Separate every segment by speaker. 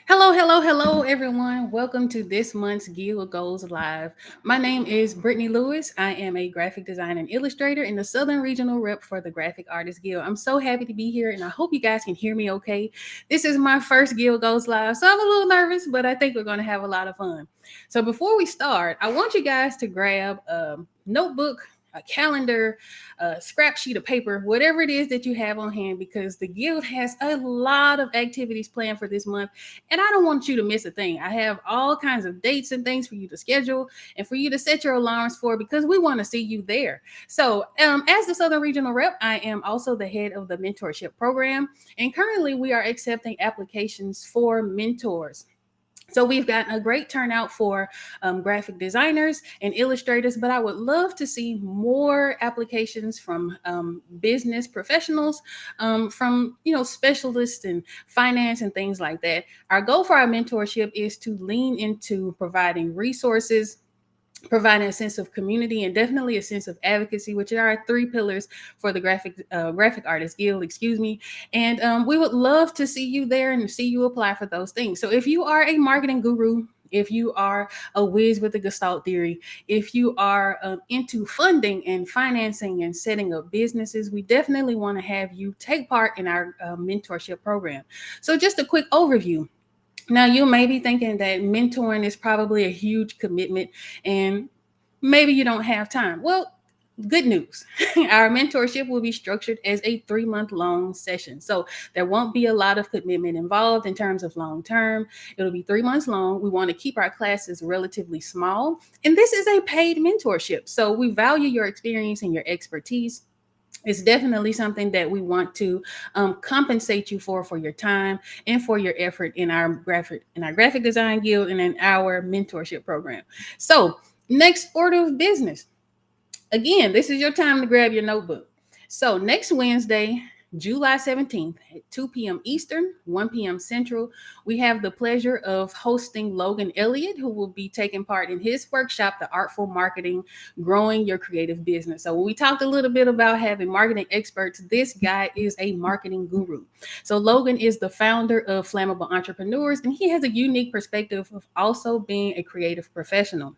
Speaker 1: Hello, hello, hello, everyone. Welcome to this month's Guild Goes Live. My name is Brittany Lewis. I am a graphic designer and illustrator in the Southern Regional Rep for the Graphic Artists Guild. I'm so happy to be here, and I hope you guys can hear me okay. This is my first Guild Goes Live, so I'm a little nervous, but I think we're going to have a lot of fun. So before we start, I want you guys to grab a notebook, a calendar, a scrap sheet of paper, whatever it is that you have on hand, because the guild has a lot of activities planned for this month, and I don't want you to miss a thing. I have all kinds of dates and things for you to schedule and for you to set your alarms for, because we want to see you there. So, as the Southern Regional Rep, I am also the head of the mentorship program, and currently we are accepting applications for mentors. So we've gotten a great turnout for graphic designers and illustrators, but I would love to see more applications from business professionals, from specialists in finance and things like that. Our goal for our mentorship is to lean into providing resources, providing a sense of community, and definitely a sense of advocacy, which are our three pillars for the graphic artist guild. Excuse me. And we would love to see you there and see you apply for those things. So if you are a marketing guru, if you are a whiz with the Gestalt theory, if you are into funding and financing and setting up businesses, we definitely want to have you take part in our mentorship program. So just a quick overview. Now, you may be thinking that mentoring is probably a huge commitment and maybe you don't have time. Well, good news. Our mentorship will be structured as a 3-month long session. So there won't be a lot of commitment involved in terms of long term. It'll be 3 months long. We want to keep our classes relatively small. And this is a paid mentorship. So we value your experience and your expertise. It's definitely something that we want to compensate you for your time and for your effort in our graphic design guild and in our mentorship program. So, next order of business. Again, this is your time to grab your notebook. So, next Wednesday, July 17th at 2 p.m. Eastern, 1 p.m. Central, we have the pleasure of hosting Logan Elliott, who will be taking part in his workshop, The Artful Marketing, Growing Your Creative Business. So, when we talked a little bit about having marketing experts, this guy is a marketing guru. So, Logan is the founder of Flammable Entrepreneurs, and he has a unique perspective of also being a creative professional.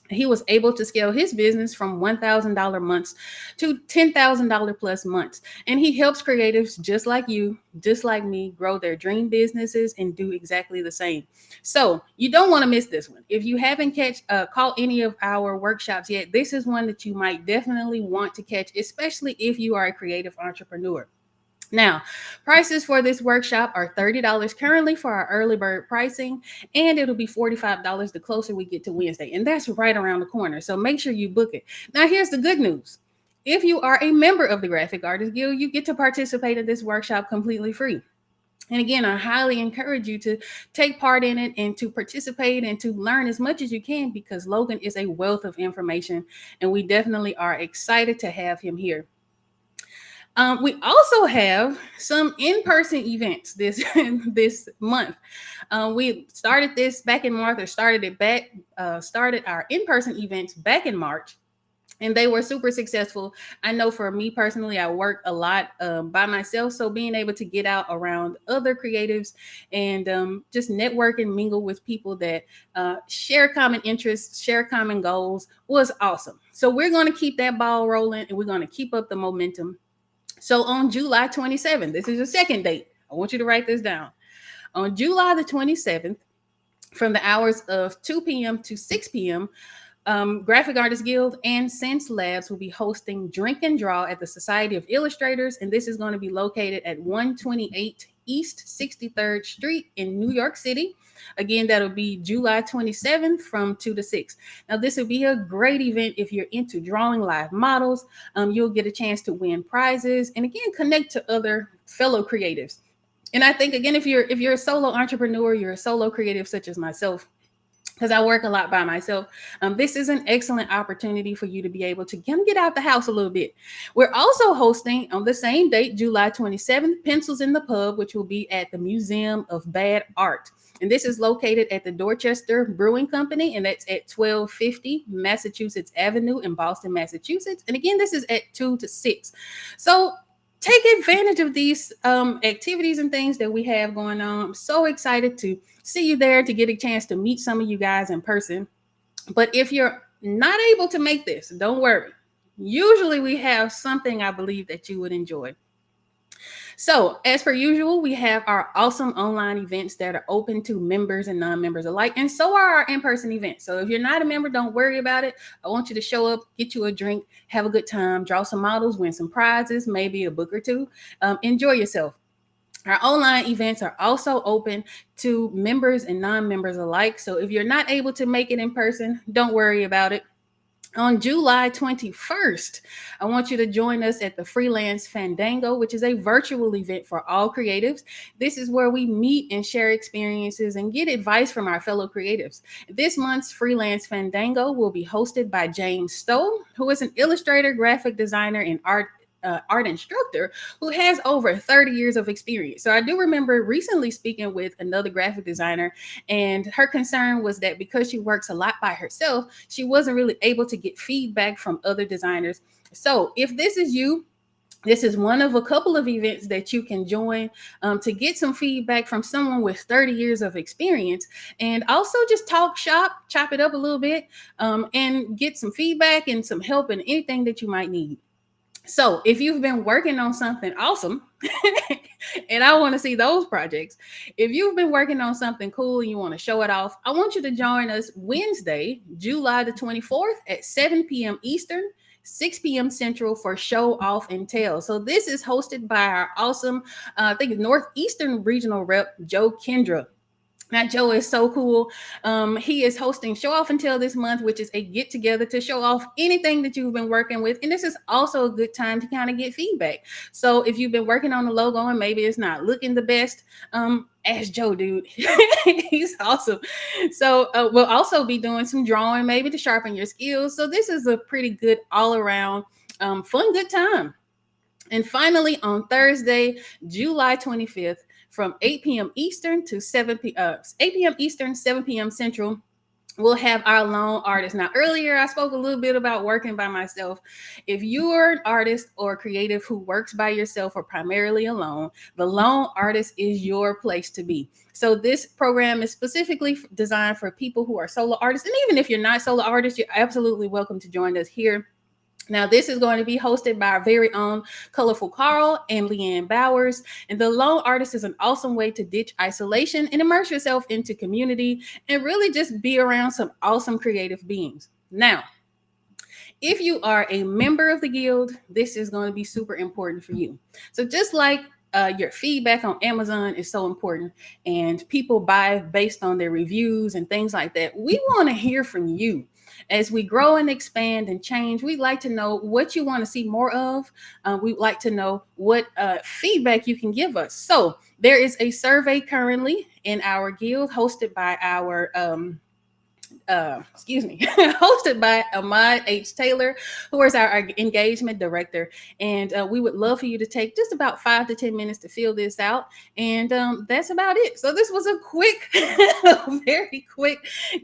Speaker 1: He was able to scale his business from $1,000 months to $10,000 plus months. And he helps creatives just like you, just like me, grow their dream businesses and do exactly the same. So you don't want to miss this one. If you haven't caught any of our workshops yet, this is one that you might definitely want to catch, especially if you are a creative entrepreneur. Now, prices for this workshop are $30 currently for our early bird pricing, and it'll be $45 the closer we get to Wednesday. And that's right around the corner. So make sure you book it. Now, here's the good news. If you are a member of the Graphic Artists Guild, you get to participate in this workshop completely free. And again, I highly encourage you to take part in it and to participate and to learn as much as you can, because Logan is a wealth of information, and we definitely are excited to have him here. We also have some in-person events this this month. We started this back in March, or started our in-person events back in March, and they were super successful. I know for me personally, I work a lot by myself, so being able to get out around other creatives and just network and mingle with people that share common interests, share common goals was awesome. So we're going to keep that ball rolling, and we're going to keep up the momentum. So on July 27th, this is your second date. I want you to write this down. On July the 27th, from the hours of 2 p.m. to 6 p.m., Graphic Artists Guild and Sense Labs will be hosting Drink and Draw at the Society of Illustrators, and this is going to be located at 128 East 63rd Street in New York City. Again, that'll be July 27th from 2 to 6. Now, this will be a great event if you're into drawing live models. You'll get a chance to win prizes and, again, connect to other fellow creatives. And I think, again, if you're a solo entrepreneur, you're a solo creative such as myself, because I work a lot by myself, this is an excellent opportunity for you to be able to get out the house a little bit. We're also hosting on the same date, July 27th, Pencils in the Pub, which will be at the Museum of Bad Art. And this is located at the Dorchester Brewing Company, and that's at 1250 Massachusetts Avenue in Boston, Massachusetts. And again, this is at 2 to 6. So take advantage of these activities and things that we have going on. I'm so excited to see you there, to get a chance to meet some of you guys in person. But if you're not able to make this, don't worry. Usually we have something I believe that you would enjoy. So, as per usual, we have our awesome online events that are open to members and non members alike. And so are our in person events. So, if you're not a member, don't worry about it. I want you to show up, get you a drink, have a good time, draw some models, win some prizes, maybe a book or two. Enjoy yourself. Our online events are also open to members and non members alike. So, if you're not able to make it in person, don't worry about it. On July 21st, I want you to join us at the Freelance Fandango, which is a virtual event for all creatives. This is where we meet and share experiences and get advice from our fellow creatives. This month's Freelance Fandango will be hosted by James Stowe, who is an illustrator, graphic designer, and art instructor who has over 30 years of experience. So I do remember recently speaking with another graphic designer, and her concern was that because she works a lot by herself, she wasn't really able to get feedback from other designers. So if this is you, this is one of a couple of events that you can join to get some feedback from someone with 30 years of experience, and also just talk shop, chop it up a little bit, and get some feedback and some help in anything that you might need. So if you've been working on something awesome, and I want to see those projects, if you've been working on something cool and you want to show it off, I want you to join us Wednesday, July the 24th at 7 p.m. Eastern, 6 p.m. Central for Show Off and Tell. So this is hosted by our awesome, I think, Northeastern Regional Rep, Joe Kendra. Now, Joe is so cool. He is hosting Show Off and Tell this month, which is a get together to show off anything that you've been working with. And this is also a good time to kind of get feedback. So if you've been working on the logo and maybe it's not looking the best, ask Joe, dude. He's awesome. So we'll also be doing some drawing, maybe to sharpen your skills. So this is a pretty good all around fun, good time. And finally, on Thursday, July 25th, from 8 p.m. Eastern to 8 p.m. Eastern, 7 p.m. Central, we'll have our lone artist. Now, earlier I spoke a little bit about working by myself. If you are an artist or creative who works by yourself or primarily alone, the lone artist is your place to be. So this program is specifically designed for people who are solo artists. And even if you're not solo artists, you're absolutely welcome to join us here. Now, this is going to be hosted by our very own Colorful Carl and Leanne Bowers. And the Lone Artist is an awesome way to ditch isolation and immerse yourself into community and really just be around some awesome creative beings. Now, if you are a member of the guild, this is going to be super important for you. So just like your feedback on Amazon is so important, and people buy based on their reviews and things like that, we want to hear from you. As we grow and expand and change, we'd like to know what you want to see more of. We'd like to know what feedback you can give us. So there is a survey currently in our guild hosted by our hosted by Ahmad H. Taylor, who is our engagement director. And we would love for you to take just about 5 to 10 minutes to fill this out. And that's about it. So this was a quick, very quick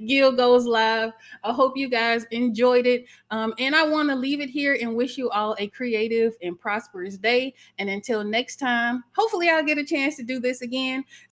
Speaker 1: Guild Goes Live. I hope you guys enjoyed it. And I want to leave it here and wish you all a creative and prosperous day. And until next time, hopefully I'll get a chance to do this again.